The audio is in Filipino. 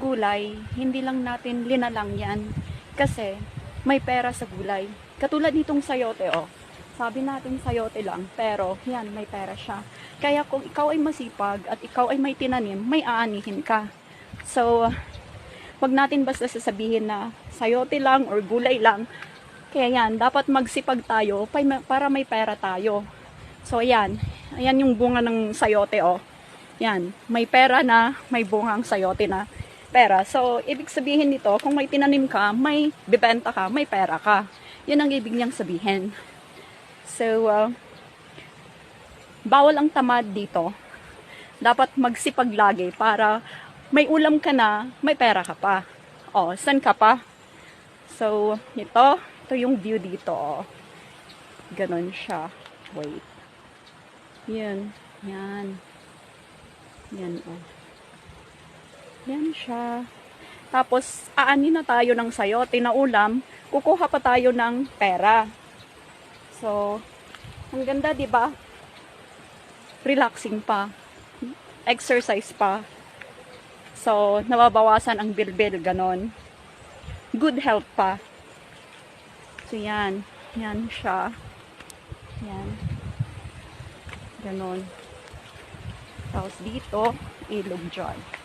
gulay, hindi lang natin linalang yan. Kasi, may pera sa gulay. Katulad nitong sayote, oh. Sabi natin sayote lang, pero yan, may pera siya. Kaya kung ikaw ay masipag at ikaw ay may tinanim, may aanihin ka. So, wag natin basta sasabihin na sayote lang or gulay lang. Kaya yan, dapat magsipag tayo para may pera tayo. So, ayan. Ayan yung bunga ng sayote, oh. Yan, may pera na, may bungang sayote na pera. So, ibig sabihin nito, kung may tinanim ka, may bibenta ka, may pera ka. Yun ang ibig niyang sabihin. So, bawal ang tamad dito. Dapat magsipag lagi para may ulam ka na, may pera ka pa. O, san ka pa? So, ito yung view dito. O. Ganon siya. Wait. Yan. Yan. Yan, o. Yan siya. Tapos, aanin na tayo ng sayote na ulam. Kukuha pa tayo ng pera. So, ang ganda, di ba? Relaxing pa. Exercise pa. So, nababawasan ang bilbil, ganon. Good health pa. So, yan. Yan siya. Yan. Ganon. Tapos dito, ilog dyan.